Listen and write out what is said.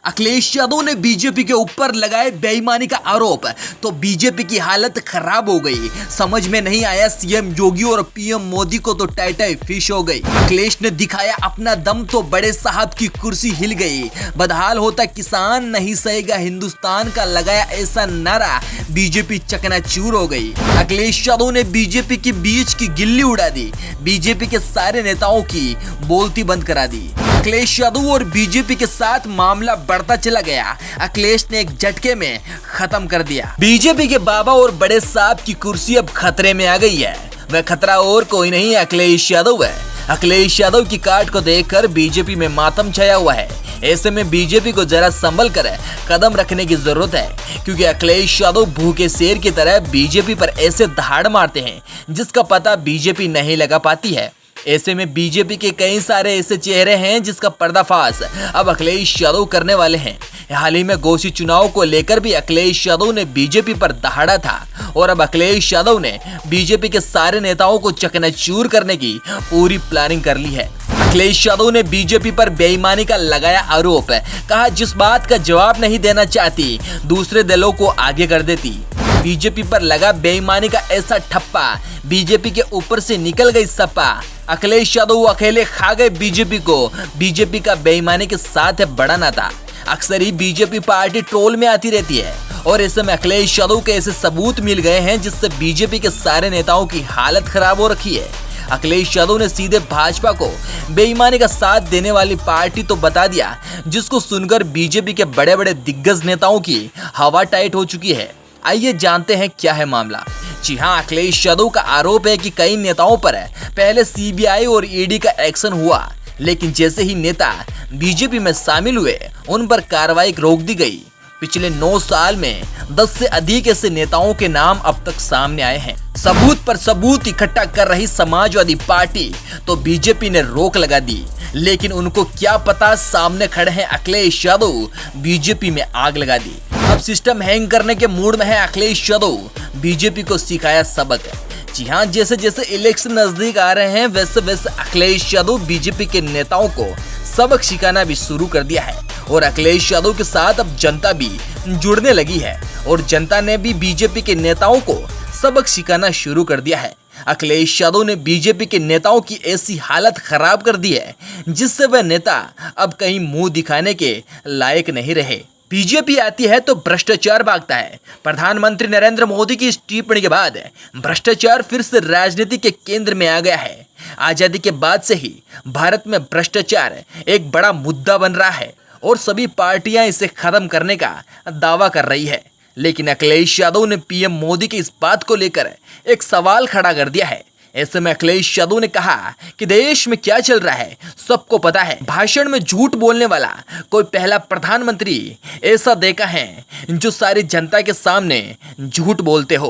अखिलेश यादव ने बीजेपी के ऊपर लगाए बेईमानी का आरोप, तो बीजेपी की हालत खराब हो गई। समझ में नहीं आया सीएम योगी और पीएम मोदी को तो टाई फिश हो गई। अखिलेश ने दिखाया अपना दम तो बड़े साहब की कुर्सी हिल गई। बदहाल होता किसान नहीं सहेगा हिंदुस्तान का लगाया ऐसा नारा, बीजेपी चकनाचूर हो गई। अखिलेश यादव ने बीजेपी के बीच की गिल्ली उड़ा दी, बीजेपी के सारे नेताओं की बोलती बंद करा दी। अखिलेश यादव और बीजेपी के साथ मामला बढ़ता चला गया। अखिलेश ने एक झटके में खत्म कर दिया। बीजेपी के बाबा और बड़े साहब की कुर्सी अब खतरे में आ गई है। वह खतरा और कोई नहीं, अखिलेश यादव है। अखिलेश यादव की काट को देखकर बीजेपी में मातम छाया हुआ है। ऐसे में बीजेपी को जरा संभल कर कदम रखने की जरूरत है, क्योंकि अखिलेश यादव भूखे शेर की तरह बीजेपी पर ऐसे दहाड़ मारते हैं जिसका पता बीजेपी नहीं लगा पाती है। ऐसे में बीजेपी के कई सारे ऐसे चेहरे हैं जिसका पर्दाफाश अब अखिलेश यादव करने वाले हैं। हाल ही में घोषित चुनाव को लेकर भी अखिलेश यादव ने बीजेपी पर दहाड़ा था और अब अखिलेश यादव ने बीजेपी के सारे नेताओं को चकनाचूर करने की पूरी प्लानिंग कर ली है। अखिलेश यादव ने बीजेपी पर बेईमानी का लगाया आरोप, कहा जिस बात का जवाब नहीं देना चाहती दूसरे दलों को आगे कर देती। बीजेपी पर लगा बेईमानी का ऐसा ठप्पा, बीजेपी के ऊपर से निकल गई सपा। अखिलेश यादव अकेले खा गए बीजेपी को। बीजेपी का बेईमानी के साथ है बड़ा नाता। अक्सर ही बीजेपी पार्टी ट्रोल में आती रहती है और ऐसे में अखिलेश यादव के ऐसे सबूत मिल गए हैं जिससे बीजेपी के सारे नेताओं की हालत खराब हो रखी है। अखिलेश यादव ने सीधे भाजपा को बेईमानी का साथ देने वाली पार्टी तो बता दिया, जिसको सुनकर बीजेपी के बड़े बड़े दिग्गज नेताओं की हवा टाइट हो चुकी है। आइए जानते हैं क्या है मामला। जी हाँ, अखिलेश यादव का आरोप है कि कई नेताओं पर पहले सीबीआई और ईडी का एक्शन हुआ, लेकिन जैसे ही नेता बीजेपी में शामिल हुए उन पर कार्रवाई रोक दी गई। पिछले 9 साल में 10 से अधिक ऐसे नेताओं के नाम अब तक सामने आए हैं। सबूत पर सबूत इकट्ठा कर रही समाजवादी पार्टी तो बीजेपी ने रोक लगा दी, लेकिन उनको क्या पता सामने खड़े हैं अखिलेश यादव, बीजेपी में आग लगा दी। अब सिस्टम हैंग करने के मूड में है अखिलेश यादव, बीजेपी को सिखाया सबक। जी हाँ, जैसे जैसे इलेक्शन नजदीक आ रहे हैं वैसे वैसे अखिलेश यादव बीजेपी के नेताओं को सबक सिखाना भी शुरू कर दिया है और अखिलेश यादव के साथ अब जनता भी जुड़ने लगी है और जनता ने भी बीजेपी के नेताओं को सबक सिखाना शुरू कर दिया है। अखिलेश यादव ने बीजेपी के नेताओं की ऐसी हालत खराब कर दी है जिससे वह नेता अब कहीं मुंह दिखाने के लायक नहीं रहे। बीजेपी आती है तो भ्रष्टाचार भागता है। प्रधानमंत्री नरेंद्र मोदी की इस टिप्पणी के बाद भ्रष्टाचार फिर से राजनीति के केंद्र में आ गया है। आजादी के बाद से ही भारत में भ्रष्टाचार एक बड़ा मुद्दा बन रहा है और सभी पार्टियां इसे खत्म करने का दावा कर रही है। लेकिन अखिलेश यादव ने पीएम मोदी की इस बात को लेकर एक सवाल खड़ा कर दिया है। ऐसे में अखिलेश यादव ने कहा कि देश में क्या चल रहा है सबको पता है। भाषण में झूठ बोलने वाला कोई पहला प्रधानमंत्री ऐसा देखा है जो सारी जनता के सामने झूठ बोलते हो।